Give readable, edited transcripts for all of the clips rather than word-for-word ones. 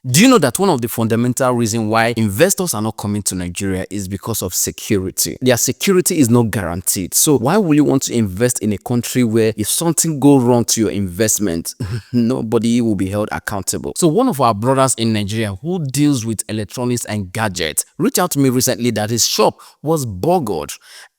Do you know that one of the fundamental reasons why investors are not coming to Nigeria is because of security? Their security is not guaranteed. So why will you want to invest in a country where if something goes wrong to your investment, nobody will be held accountable? So one of our brothers in Nigeria who deals with electronics and gadgets reached out to me recently that his shop was bugled.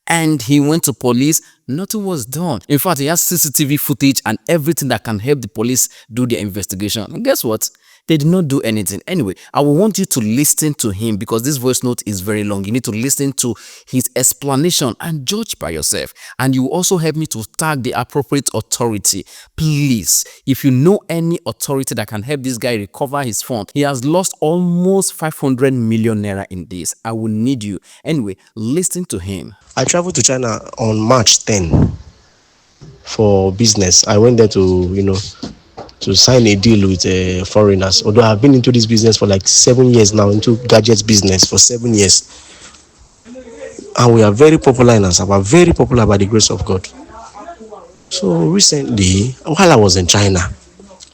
And he went to police, nothing was done. In fact, he has CCTV footage and everything that can help the police do their investigation. And guess what? They did not do anything. Anyway, I will want you to listen to him because this voice note is very long. You need to listen to his explanation and judge by yourself. And you will also help me to tag the appropriate authority. Please, if you know any authority that can help this guy recover his fund, he has lost almost 500 million naira in this. I will need you. Anyway, listen to him. I traveled to China on March 10 for business. I went there to sign a deal with foreigners. Although I've been into this business for like 7 years now, into gadgets business for 7 years. And we are very popular in Asaba, very popular by the grace of God. So recently, while I was in China,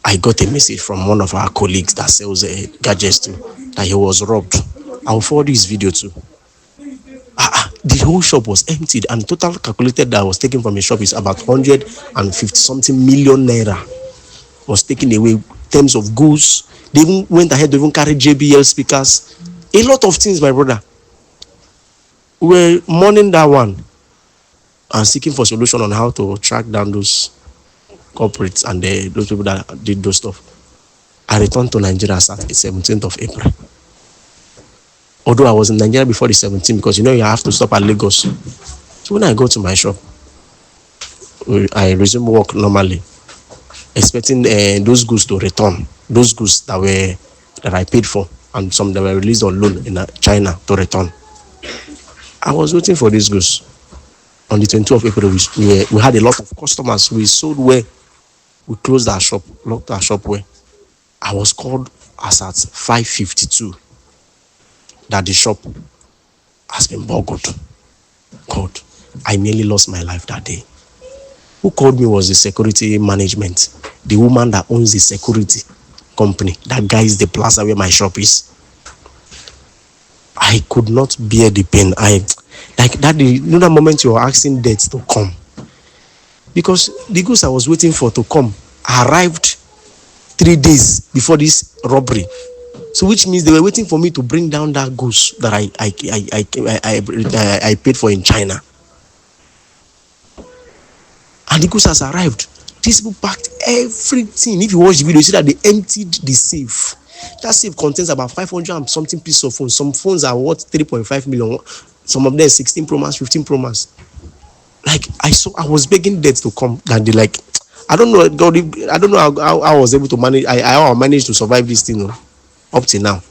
I got a message from one of our colleagues that sells gadgets too, that he was robbed. I'll forward his video too. The whole shop was emptied, and total calculated that was taken from the shop is about 150 something million naira was taken away in terms of goods. They even went ahead to even carry JBL speakers, a lot of things, my brother. We were mourning that one and seeking for solution on how to track down those corporates and those people that did those stuff. I returned to Nigeria at the 17th of April. Although I was in Nigeria before the 17th, because you have to stop at Lagos. So when I go to my shop, I resume work normally, expecting those goods to return, those goods that I paid for, and some that were released on loan in China to return. I was waiting for these goods. On the 22nd of April, we had a lot of customers. We sold where we closed our shop, locked our shop where. I was called as at 5:52 that the shop has been bugled. God, I nearly lost my life that day. Who called me was the security management, the woman that owns the security company that guides the plaza where my shop is. I could not bear the pain. That moment you were asking death to come, because the goods I was waiting for to come arrived 3 days before this robbery. So which means they were waiting for me to bring down that goods that I paid for in China. And the goods has arrived. These people packed everything. If you watch the video, you see that they emptied the safe. That safe contains about 500 and something pieces of phones. Some phones are worth 3.5 million. Some of them 16 Pro Max, 15 Pro Max. I was begging death to come. And they I don't know, God, I don't know how I was able to manage. I managed to survive this thing up till now.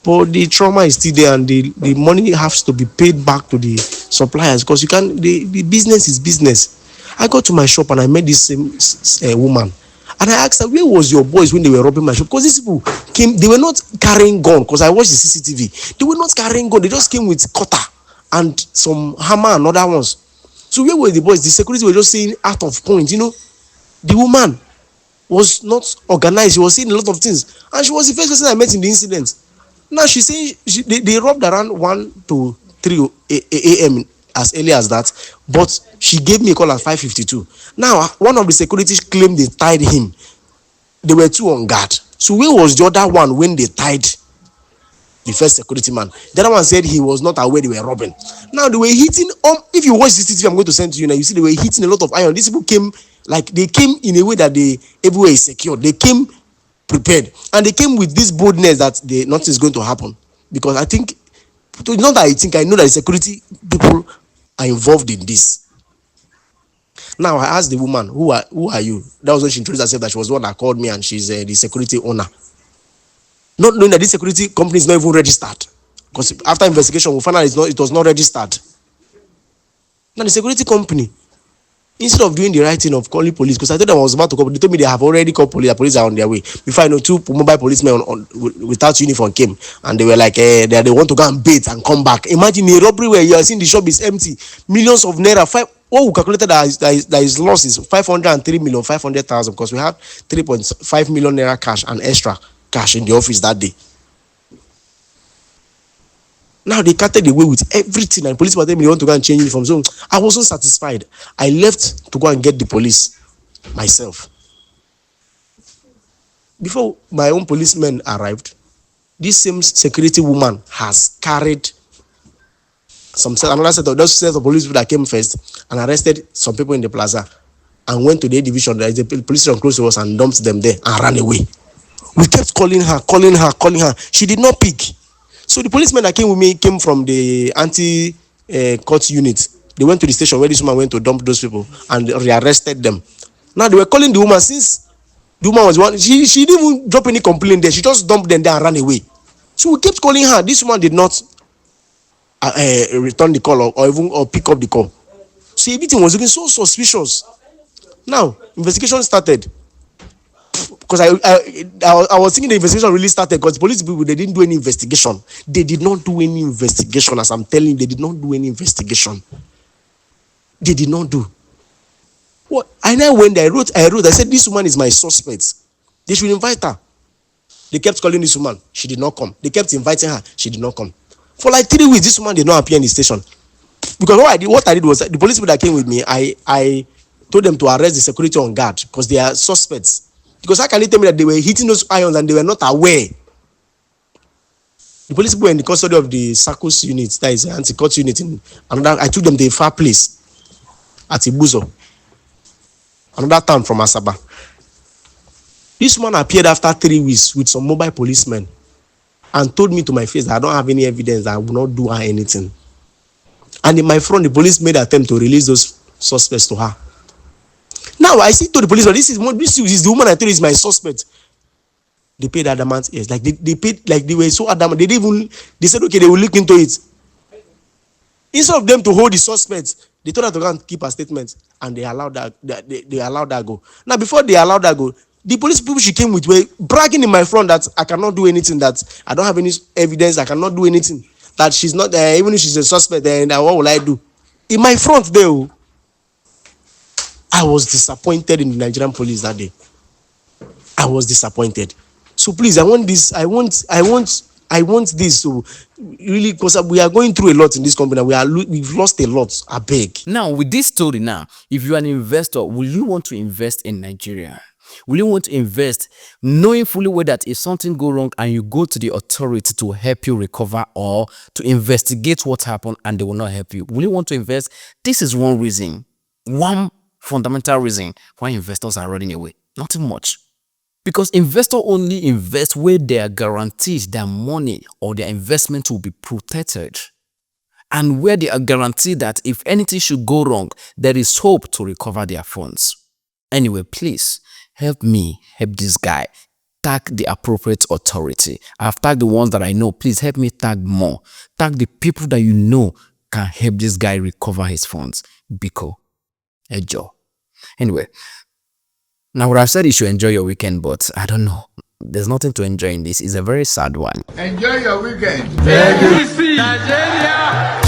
But the trauma is still there, and the money has to be paid back to the suppliers, because you can't. The business is business. I got to my shop and I met this same woman, and I asked her, where was your boys when they were robbing my shop? Because these people came, they were not carrying gun, because I watched the CCTV. They were not carrying gun, they just came with cutter and some hammer and other ones. So where were the boys? The security were just saying out of point. The woman was not organized. She was saying a lot of things, and she was the first person I met in the incident. Now she's saying they robbed around 1 to 3 a.m. as early as that, but she gave me a call at 5:52. Now one of the securities claimed they tied him. They were two on guard. So where was the other one when they tied the first security man? The other one said he was not aware they were robbing. Now they were hitting. If you watch the CCTV, I'm going to send to you now. You see they were hitting a lot of iron. These people came in a way that everywhere is secure. They came prepared, and they came with this boldness that nothing is going to happen. Because I think, not that I think, I know that the security people are involved in this. Now I asked the woman, who are you? That was when she introduced herself, that she was the one that called me, and she's the security owner. Not knowing that this security company is not even registered, because after investigation we found out it was not registered. Now the security company, instead of doing the right thing of calling police, because I told them I was about to call, they told me they have already called police. The police are on their way. Before I know, 2 mobile policemen without uniform came, and they were like, they want to go and bait and come back. Imagine a robbery where you are seeing the shop is empty, millions of naira. What we calculated that is loss is 503,500,000, because we had 3.5 million naira cash and extra cash in the office that day. Now they carted away with everything, and police were telling me they want to go and change uniform. So I wasn't satisfied. I left to go and get the police myself. Before my own policemen arrived, this same security woman has carried another set of those set of police people that came first and arrested some people in the plaza and went to the A division. There is a police station close to us and dumped them there and ran away. We kept calling her. She did not pick. So the policemen that came with me came from the anti-court unit. They went to the station where this woman went to dump those people and rearrested them. Now they were calling the woman since the woman was one. She didn't even drop any complaint there. She just dumped them there and ran away. So we kept calling her. This woman did not return the call or pick up the call. So everything was looking so suspicious. Now investigation started. Because I was thinking the investigation really started because the police people, they didn't do any investigation. They did not do any investigation. As I'm telling you, they did not do any investigation. They did not do. What? And I went there, I said, this woman is my suspect. They should invite her. They kept calling this woman. She did not come. They kept inviting her. She did not come. For like 3 weeks, this woman did not appear in the station. Because what I did was, the police people that came with me, I told them to arrest the security on guard because they are suspects. Because how can they tell me that they were hitting those irons and they were not aware? The police people were in the custody of the SACOS unit, that is anti-court unit. I took them to a far place at Ibuzo, another town from Asaba. This man appeared after 3 weeks with some mobile policemen and told me to my face that I don't have any evidence, that I will not do her anything. And in my front, the police made an attempt to release those suspects to her. Now I see to the police, this is the woman I told is my suspect. They paid adamant, yes. Like they paid, like they were so adamant. They said, okay, they will look into it. Instead of them to hold the suspect, they told her to go and keep her statement, and they allowed that. They allowed that go. Now, before they allowed that go, the police people she came with were bragging in my front that I cannot do anything, that I don't have any evidence, I cannot do anything, that she's not there, even if she's a suspect, then what will I do? In my front there, I was disappointed in the Nigerian police that day. I was disappointed. So please, I want this to really, because we are going through a lot in this company. We've lost a lot. I beg. Now, with this story now, if you are an investor, will you want to invest in Nigeria? Will you want to invest knowing fully well that if something go wrong and you go to the authority to help you recover or to investigate what happened and they will not help you? Will you want to invest? This is one reason, one fundamental reason why investors are running away. Nothing much. Because investors only invest where they are guaranteed their money or their investment will be protected. And where they are guaranteed that if anything should go wrong, there is hope to recover their funds. Anyway, please help me help this guy. Tag the appropriate authority. I've tagged the ones that I know. Please help me tag more. Tag the people that you know can help this guy recover his funds. Biko. Ejo. Anyway, now what I've said, you should enjoy your weekend, but I don't know. There's nothing to enjoy in this. It's a very sad one. Enjoy your weekend. Nigeria.